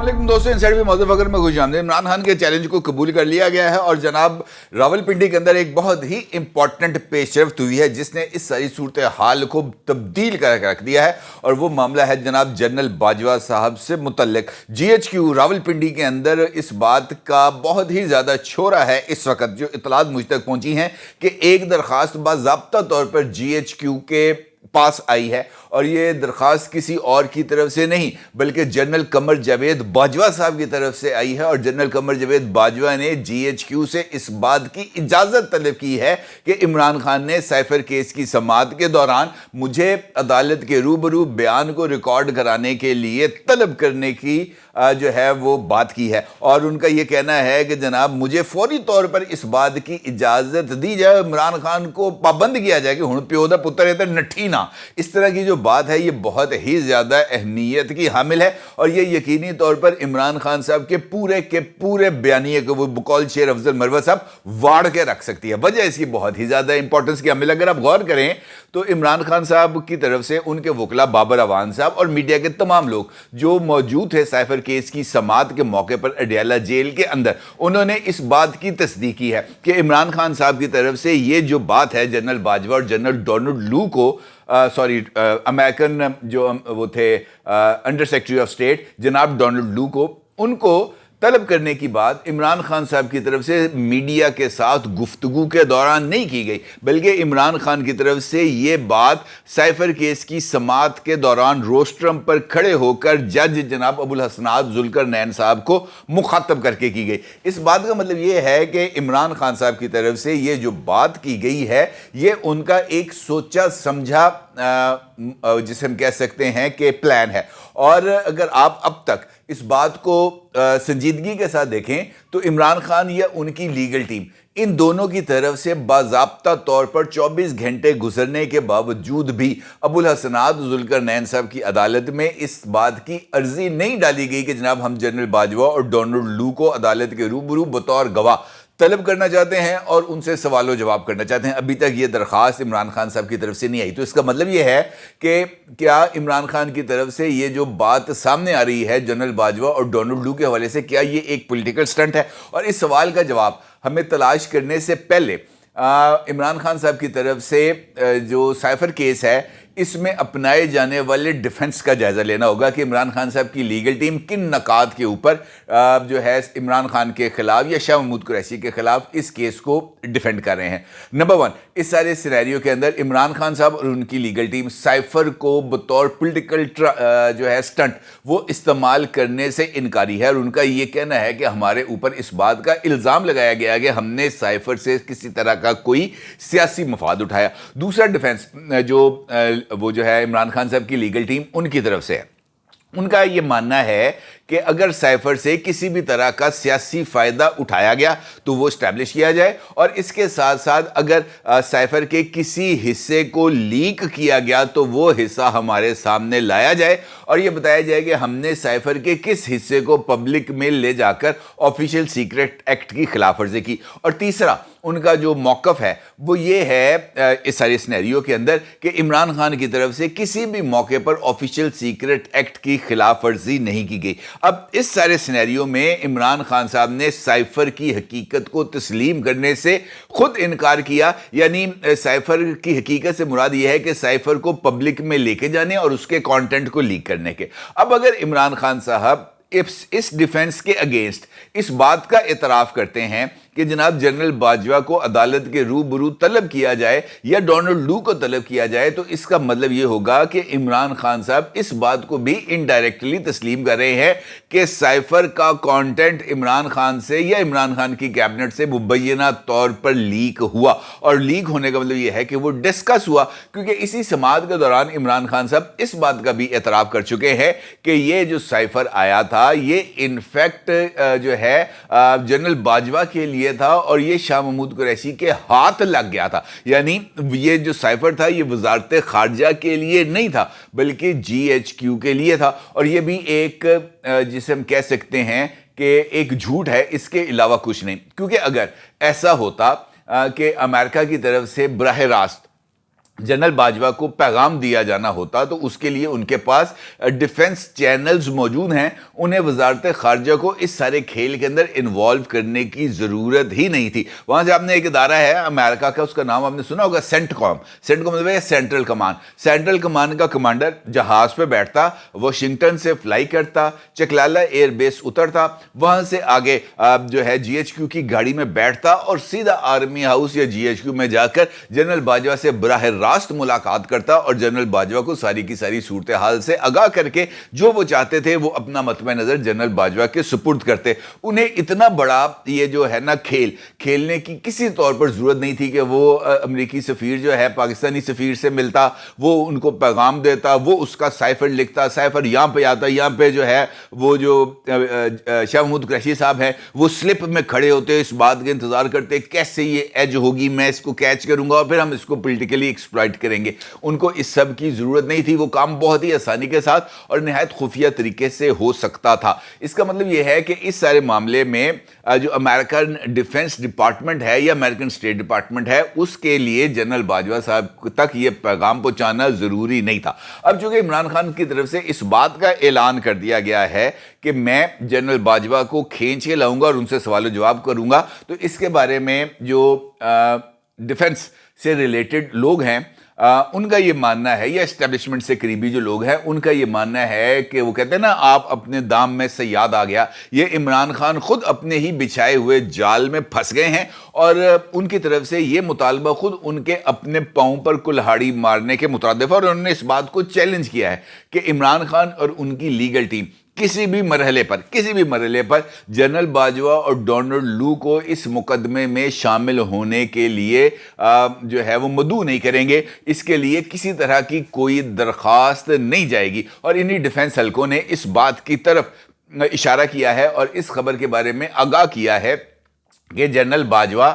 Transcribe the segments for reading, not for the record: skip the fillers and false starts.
वालेकुम दोस्तों, इनसाइड में मौजूद अगर में खुश आमदीद। इमरान खान के चैलेंज को कबूल कर लिया गया है और जनाब रावलपिंडी के अंदर एक बहुत ही इंपॉर्टेंट पेशरफ्त हुई है जिसने इस सारी सूरत हाल को तब्दील कर रख दिया है, और वो मामला है जनाब जनरल बाजवा साहब से मुतल्लिक। GHQ रावलपिंडी के अंदर इस बात का बहुत ही ज़्यादा शोरा है इस वक्त, जो इतलात मुझ तक पहुंची हैं कि एक दरख्वास्त बाज़ाब्ता तौर पर GHQ के पास आई है, और ये दरख्वास्त किसी और की तरफ से नहीं बल्कि जनरल कमर जावेद बाजवा साहब की तरफ से आई है। और जनरल कमर जावेद बाजवा ने GHQ से इस बात की इजाज़त तलब की है कि इमरान खान ने साइफर केस की समाअत के दौरान मुझे अदालत के रूबरू बयान को रिकॉर्ड कराने के लिए तलब करने की जो है वो बात की है। और उनका ये कहना है कि जनाब मुझे फौरी तौर पर इस बात की इजाज़त दी जाए, इमरान खान को पाबंद किया जाए कि हुण प्यो दा पुत्तर है नट्ठी ना। इस तरह की जो बात है ये बहुत ही ज़्यादा अहमियत की हामिल है, और ये यकीनी तौर पर इमरान खान साहब के पूरे बयानिए को वो बकौल शेर अफजल मरवा साहब वाड़ के रख सकती है। वजह इसकी बहुत ही ज़्यादा इंपॉर्टेंस की हामिल। अगर आप गौर करें तो इमरान खान साहब की तरफ से उनके वकला बाबर अवान साहब और मीडिया के तमाम लोग जो मौजूद थे साइफर केस की समाअत के मौके पर अडयाला जेल के अंदर, उन्होंने इस बात की तस्दीक की है कि इमरान खान साहब की तरफ से ये जो बात है जनरल बाजवा और जनरल डोनाल्ड लू को अमेरिकन जो वो थे अंडर सेक्रेटरी ऑफ स्टेट जनाब डोनाल्ड लू को, उनको तलब करने की बात इमरान खान साहब की तरफ से मीडिया के साथ गुफ्तगू के दौरान नहीं की गई, बल्कि इमरान खान की तरफ से ये बात साइफर केस की समाअत के दौरान रोस्ट्रम पर खड़े होकर जज जनाब अबुल हसनात जुल्करनैन साहब को मुखातब करके की गई। इस बात का मतलब ये है कि इमरान खान साहब की तरफ से ये जो बात की गई है ये उनका एक सोचा समझा जिसे हम कह सकते हैं कि प्लान है। और अगर आप अब तक इस बात को संजीदगी के साथ देखें तो इमरान खान या उनकी लीगल टीम, इन दोनों की तरफ से बाज़ाब्ता तौर पर 24 घंटे गुजरने के बावजूद भी अबुल हसनात जुल्करनैन साहब की अदालत में इस बात की अर्जी नहीं डाली गई कि जनाब हम जनरल बाजवा और डोनाल्ड लू को अदालत के रूबरू बतौर गवाह तलब करना चाहते हैं और उनसे सवालों जवाब करना चाहते हैं। अभी तक ये दरख्वास्त इमरान खान साहब की तरफ से नहीं आई। तो इसका मतलब ये है कि क्या इमरान खान की तरफ से ये जो बात सामने आ रही है जनरल बाजवा और डोनाल्ड लू के हवाले से, क्या ये एक पॉलिटिकल स्टंट है? और इस सवाल का जवाब हमें तलाश करने से पहले इमरान खान साहब की तरफ से जो साइफर केस है इसमें अपनाए जाने वाले डिफेंस का जायज़ा लेना होगा कि इमरान खान साहब की लीगल टीम किन नकात के ऊपर जो है इमरान खान के खिलाफ या शाह महमूद कुरैशी के खिलाफ इस केस को डिफेंड कर रहे हैं। नंबर 1, इस सारे सिनेरियो के अंदर इमरान खान साहब और उनकी लीगल टीम साइफर को बतौर पॉलिटिकल जो है स्टंट वो इस्तेमाल करने से इनकारी है, और उनका ये कहना है कि हमारे ऊपर इस बात का इल्ज़ाम लगाया गया कि हमने साइफर से किसी तरह का कोई सियासी मफाद उठाया। दूसरा डिफेंस वो जो है इमरान खान साहब की लीगल टीम उनकी तरफ से है। उनका ये मानना है कि अगर साइफर से किसी भी तरह का सियासी फ़ायदा उठाया गया तो वो इस्टेब्लिश किया जाए, और इसके साथ साथ अगर साइफर के किसी हिस्से को लीक किया गया तो वो हिस्सा हमारे सामने लाया जाए और ये बताया जाए कि हमने साइफर के किस हिस्से को पब्लिक में ले जाकर ऑफिशियल सीक्रेट एक्ट की खिलाफ वर्जी की। और तीसरा उनका जो मौक़िफ़ है वो ये है इस सारे सिनेरियो के अंदर कि इमरान खान की तरफ से किसी भी मौके पर ऑफिशियल सीक्रेट एक्ट की खिलाफ वर्जी नहीं की गई। अब इस सारे सिनेरियो में इमरान खान साहब ने साइफर की हकीकत को तस्लीम करने से खुद इनकार किया, यानी साइफर की हकीकत से मुराद यह है कि साइफर को पब्लिक में लेके जाने और उसके कंटेंट को लीक करने के। अब अगर इमरान खान साहब इस डिफेंस के अगेंस्ट इस बात का एतराफ़ करते हैं कि जनाब जनरल बाजवा को अदालत के रूबरू तलब किया जाए या डोनाल्ड लू को तलब किया जाए, तो इसका मतलब ये होगा कि इमरान खान साहब इस बात को भी इनडायरेक्टली तस्लीम कर रहे हैं कि साइफर का कंटेंट इमरान खान से या इमरान खान की कैबिनेट से मुबैना तौर पर लीक हुआ। और लीक होने का मतलब ये है कि वो डिस्कस हुआ, क्योंकि इसी समाअत के दौरान इमरान खान साहब इस बात का भी एतराफ़ कर चुके हैं कि ये जो साइफर आया था ये इनफैक्ट जो है जनरल बाजवा के लिए था और ये शाह महमूद कुरैशी के हाथ लग गया था। यानी ये जो साइफर था ये वजारत खारजा के लिए नहीं था बल्कि GHQ के लिए था। और ये भी एक जिसे हम कह सकते हैं कि एक झूठ है, इसके अलावा कुछ नहीं। क्योंकि अगर ऐसा होता कि अमेरिका की तरफ से बराह रास्त जनरल बाजवा को पैगाम दिया जाना होता तो उसके लिए उनके पास डिफेंस चैनल्स मौजूद हैं, उन्हें वजारत खारजा को इस सारे खेल के अंदर इन्वॉल्व करने की ज़रूरत ही नहीं थी। वहाँ से आपने एक इदारा है अमेरिका का, उसका नाम आपने सुना होगा, सेंटकॉम। सेंटकॉम मतलब है सेंट्रल कमांड। सेंट्रल कमांड का कमांडर जहाज़ पे बैठता, वाशिंगटन से फ्लाई करता, चकलाला एयर बेस उतरता, वहाँ से आगे जो है GHQ की गाड़ी में बैठता और सीधा आर्मी हाउस या GHQ में जाकर जनरल बाजवा से बराह रास्त मुलाकात करता और जनरल बाजवा को सारी की सारी सूरत हाल से आगाह करके जो वो चाहते थे वो अपना मतमे नजर जनरल बाजवा के सुपुर्द करते। उन्हें इतना बड़ा ये जो है ना खेलने की किसी तौर पर जरूरत नहीं थी कि वो अमेरिकी सफीर जो है पाकिस्तानी सफीर से मिलता, वो उनको पैगाम देता, वो उसका साइफर लिखता, साइफर यहाँ पे आता, यहाँ पे जो है वो जो शाह महमूद कुरैशी साहब है वो स्लिप में खड़े होते, इस बात के इंतजार करते कैसे ये एज होगी, मैं इसको कैच करूंगा और फिर हम इसको पॉलिटिकली एक्सप्लॉइट करेंगे। उनको इस सब की जरूरत नहीं थी, वो काम बहुत ही आसानी के साथ और निहायत खुफिया तरीके से हो सकता था। इसका मतलब यह है कि इस सारे मामले में जो अमेरिकन डिफेंस डिपार्टमेंट है या अमेरिकन स्टेट डिपार्टमेंट है उसके लिए जनरल बाजवा साहब तक ये पैगाम पहुंचाना जरूरी नहीं था। अब चूंकि इमरान खान की तरफ से इस बात का ऐलान कर दिया गया है कि मैं जनरल बाजवा को खींच के लाऊंगा और उनसे सवाल जवाब करूंगा, तो इसके बारे में जो डिफेंस से रिलेटेड लोग हैं उनका ये मानना है, या एस्टेब्लिशमेंट से करीबी जो लोग हैं उनका ये मानना है कि वो कहते हैं ना आप अपने दाम में सयाद आ गया, ये इमरान खान खुद अपने ही बिछाए हुए जाल में फंस गए हैं और उनकी तरफ से ये मुतालबा खुद उनके अपने पांव पर कुल्हाड़ी मारने के मुताबिक, और उन्होंने इस बात को चैलेंज किया है कि इमरान खान और उनकी लीगल टीम किसी भी मरहले पर जनरल बाजवा और डोनाल्ड लू को इस मुकदमे में शामिल होने के लिए जो है वो मदऊ नहीं करेंगे, इसके लिए किसी तरह की कोई दरखास्त नहीं जाएगी। और इन्हीं डिफेंस हलकों ने इस बात की तरफ इशारा किया है और इस खबर के बारे में आगाह किया है कि जनरल बाजवा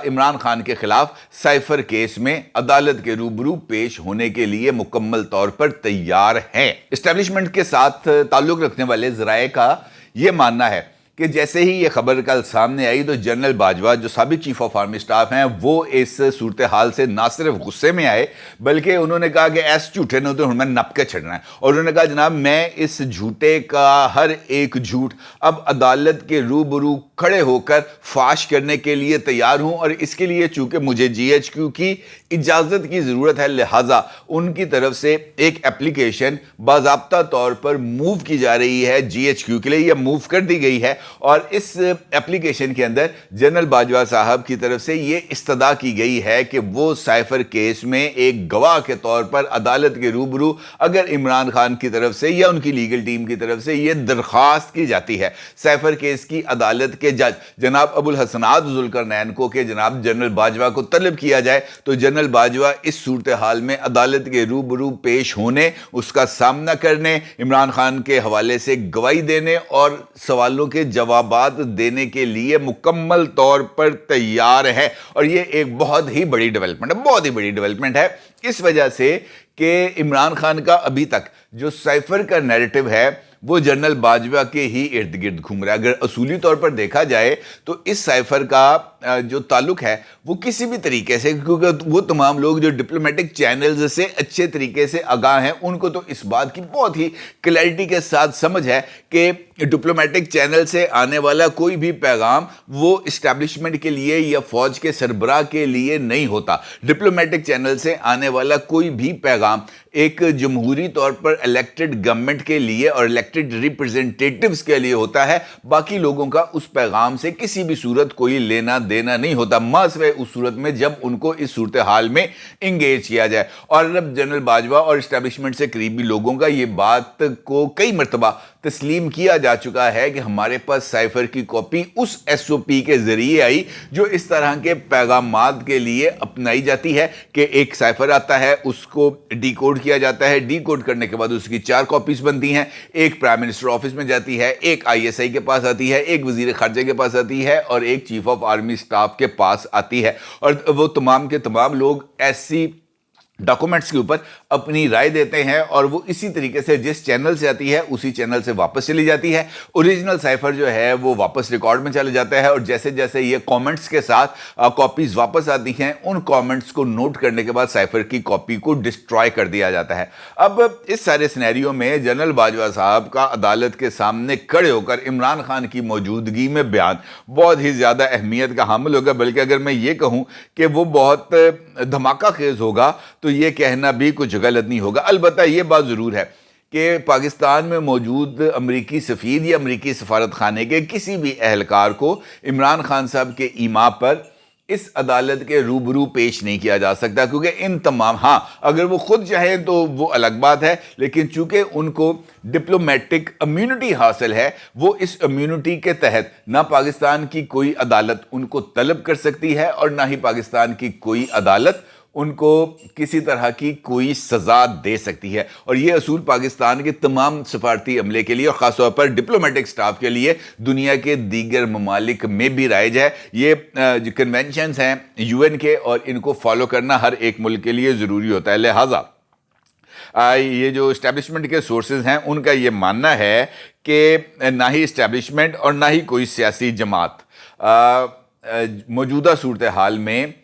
इमरान खान के खिलाफ साइफर केस में अदालत के रूबरू पेश होने के लिए मुकम्मल तौर पर तैयार हैं। एस्टेब्लिशमेंट के साथ ताल्लुक रखने वाले जराए का यह मानना है कि जैसे ही ये खबर कल सामने आई तो जनरल बाजवा जो साबिक चीफ ऑफ आर्मी स्टाफ हैं वो इस सूरत हाल से ना सिर्फ गुस्से में आए बल्कि उन्होंने कहा कि ऐसे झूठे ने तो हमें नप के छड़ना है, और उन्होंने कहा जनाब मैं इस झूठे का हर एक झूठ अब अदालत के रूबरू खड़े होकर फाश करने के लिए तैयार हूं, और इसके लिए चूंकि मुझे GHQ की इजाज़त की ज़रूरत है लिहाजा उनकी तरफ से एक एप्लीकेशन बाज़ाब्ता तौर पर मूव की जा रही है GHQ के लिए, या मूव कर दी गई है। और इस एप्लीकेशन के अंदर जनरल बाजवा साहब की तरफ से ये इस्तदा की गई है कि वो साइफर केस में एक गवाह के तौर पर अदालत के रूबरू अगर इमरान खान की तरफ से या उनकी लीगल टीम की तरफ से ये दरख्वास्त की जाती है साइफर केस की अदालत के जज जनाब अबुल हसनात जुल्करनैन को कि जनाब जनरल बाजवा को तलब किया जाए, तो जनरल बाजवा इस सूरत हाल में अदालत के रूबरू पेश होने, उसका सामना करने, इमरान खान के हवाले से गवाही देने और सवालों के जवाबात देने के लिए मुकम्मल तौर पर तैयार है। और ये एक बहुत ही बड़ी डेवलपमेंट है इस वजह से कि इमरान खान का अभी तक जो साइफर का नैरेटिव है वो जनरल बाजवा के ही इर्द गिर्द घूम रहा है। अगर असूली तौर पर देखा जाए तो इस साइफर का जो ताल्लुक है वो किसी भी तरीके से, क्योंकि वो तमाम लोग जो डिप्लोमेटिक चैनल्स से अच्छे तरीके से आगाह हैं उनको तो इस बात की बहुत ही क्लैरिटी के साथ समझ है कि डिप्लोमेटिक चैनल से आने वाला कोई भी पैगाम वो इस्टेब्लिशमेंट के लिए या फौज के सरबराह के लिए नहीं होता। डिप्लोमेटिक चैनल से आने वाला कोई भी पैगाम एक जमहूरी तौर पर इलेक्टेड गवर्नमेंट के लिए और इलेक्टेड रिप्रेजेंटेटिव्स के लिए होता है। बाकी लोगों का उस पैगाम से किसी भी सूरत कोई लेना देना नहीं होता, मासिवा उस सूरत में जब उनको इस सूरत हाल में इंगेज किया जाए। और अब जनरल बाजवा और इस्टेब्लिशमेंट से करीबी लोगों का ये बात को कई मरतबा तस्लीम किया जा चुका है कि हमारे पास साइफर की कॉपी उस SOP के जरिए आई जो इस तरह के पैगामात के लिए अपनाई जाती है कि एक साइफर आता है, उसको डिकोड किया जाता है, डिकोड करने के बाद उसकी 4 कॉपीज बनती हैं, एक प्राइम मिनिस्टर ऑफिस में जाती है, एक ISI के पास आती है, एक वजीर खारजा के पास आती है और एक चीफ ऑफ आर्मी स्टाफ के पास आती है। और वो तमाम के तमाम लोग ऐसी डॉक्यूमेंट्स के ऊपर अपनी राय देते हैं और वो इसी तरीके से जिस चैनल से आती है उसी चैनल से वापस चली जाती है। ओरिजिनल साइफर जो है वो वापस रिकॉर्ड में चले जाता है और जैसे जैसे ये कमेंट्स के साथ कॉपीज वापस आती हैं, उन कमेंट्स को नोट करने के बाद साइफर की कॉपी को डिस्ट्रॉय कर दिया जाता है। अब इस सारे सिनेरियो में जनरल बाजवा साहब का अदालत के सामने खड़े होकर इमरान खान की मौजूदगी में बयान बहुत ही ज़्यादा अहमियत का हामिल होगा, बल्कि अगर मैं ये कहूँ कि वो बहुत धमाका खेज होगा तो ये कहना भी कुछ गलत नहीं होगा। अलबत्ता ये बात ज़रूर है कि पाकिस्तान में मौजूद अमरीकी सफ़ीर या अमरीकी सफारत खाने के किसी भी अहलकार को इमरान खान साहब के ईमा पर इस अदालत के रूबरू पेश नहीं किया जा सकता, क्योंकि इन तमाम, हाँ अगर वो खुद चाहें तो वो अलग बात है, लेकिन चूंकि उनको डिप्लोमेटिक इम्यूनिटी हासिल है, वो इस इम्यूनिटी के तहत ना पाकिस्तान की कोई अदालत उनको तलब कर सकती है और ना ही पाकिस्तान की कोई अदालत उनको किसी तरह की कोई सज़ा दे सकती है। और ये असूल पाकिस्तान के तमाम सफारती अमले के लिए और ख़ास तौर पर डिप्लोमेटिक स्टाफ के लिए दुनिया के दीगर ममालिक में भी राइज है। ये जो कन्वेंशंस हैं UN के, और इनको फॉलो करना हर एक मुल्क के लिए ज़रूरी होता है। लिहाजा ये जो इस्टेब्लिशमेंट के सोर्सेज हैं उनका ये मानना है कि ना ही इस्टेब्लिशमेंट और ना ही कोई सियासी जमात मौजूदा सूरत हाल में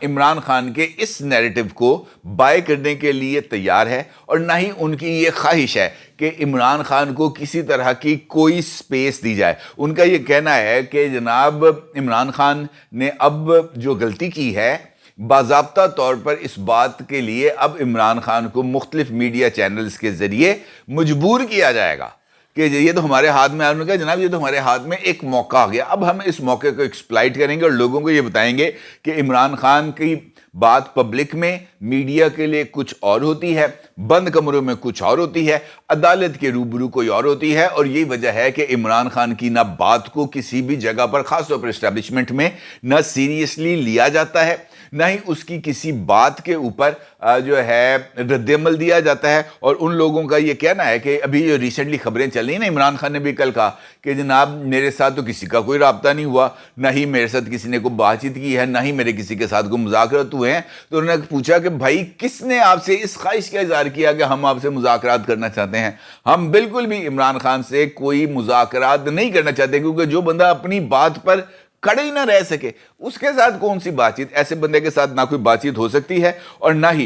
इमरान खान के इस नैरेटिव को बाय करने के लिए तैयार है, और ना ही उनकी ये ख्वाहिश है कि इमरान खान को किसी तरह की कोई स्पेस दी जाए। उनका ये कहना है कि जनाब इमरान खान ने अब जो गलती की है, बाज़ाब्ता तौर पर इस बात के लिए अब इमरान खान को मुख्तलिफ मीडिया चैनल्स के ज़रिए मजबूर किया जाएगा कि ये तो हमारे हाथ में, उन्होंने कहा जनाब ये तो हमारे हाथ में एक मौका आ गया, अब हम इस मौके को एक्सप्लॉइट करेंगे और लोगों को ये बताएंगे कि इमरान खान की बात पब्लिक में, मीडिया के लिए कुछ और होती है, बंद कमरों में कुछ और होती है, अदालत के रूबरू कोई और होती है। और यही वजह है कि इमरान खान की ना बात को किसी भी जगह पर, खासतौर पर इस्टेब्लिशमेंट में, ना सीरियसली लिया जाता है, ना ही उसकी किसी बात के ऊपर जो है रद्दअमल दिया जाता है। और उन लोगों का ये कहना है कि अभी जो रिसेंटली खबरें चल रही ना, इमरान खान ने भी कल कहा कि जनाब मेरे साथ तो किसी का कोई राब्ता नहीं हुआ, ना ही मेरे साथ किसी ने कोई बातचीत की है, ना ही मेरे किसी के साथ कोई मुज़ाकरात हुए हैं। तो उन्होंने पूछा कि भाई किसने आपसे इस ख्वाहिश का इज़हार किया कि हम आपसे मुज़ाकरात करना चाहते हैं? हम बिल्कुल भी इमरान खान से कोई मुज़ाकरात नहीं करना चाहते, क्योंकि जो बंदा अपनी बात पर खड़े ही ना रह सके उसके साथ कौन सी बातचीत, ऐसे बंदे के साथ ना कोई बातचीत हो सकती है और ना ही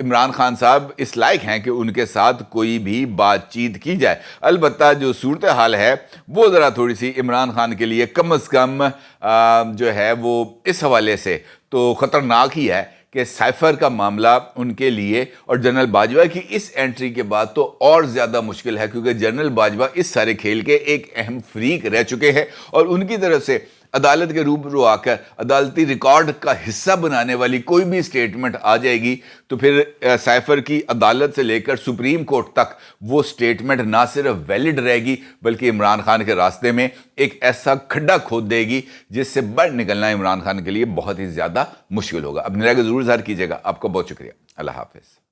इमरान खान साहब इस लायक हैं कि उनके साथ कोई भी बातचीत की जाए। अलबत्ता जो सूरत हाल है वो ज़रा थोड़ी सी इमरान खान के लिए कम अज़ कम जो है वो इस हवाले से तो ख़तरनाक ही है कि साइफर का मामला उनके लिए और जनरल बाजवा की इस एंट्री के बाद तो और ज़्यादा मुश्किल है, क्योंकि जनरल बाजवा इस सारे खेल के एक अहम फ्रीक रह चुके हैं और उनकी तरफ से अदालत के रूबरू आकर अदालती रिकॉर्ड का हिस्सा बनाने वाली कोई भी स्टेटमेंट आ जाएगी तो फिर साइफर की अदालत से लेकर सुप्रीम कोर्ट तक वो स्टेटमेंट ना सिर्फ वैलिड रहेगी बल्कि इमरान खान के रास्ते में एक ऐसा खड्डा खोद देगी जिससे बाहर निकलना इमरान खान के लिए बहुत ही ज़्यादा मुश्किल होगा। अपनी राय को ज़रूर ज़ाहिर कीजिएगा। आपका बहुत शुक्रिया। अल्लाह हाफिज़।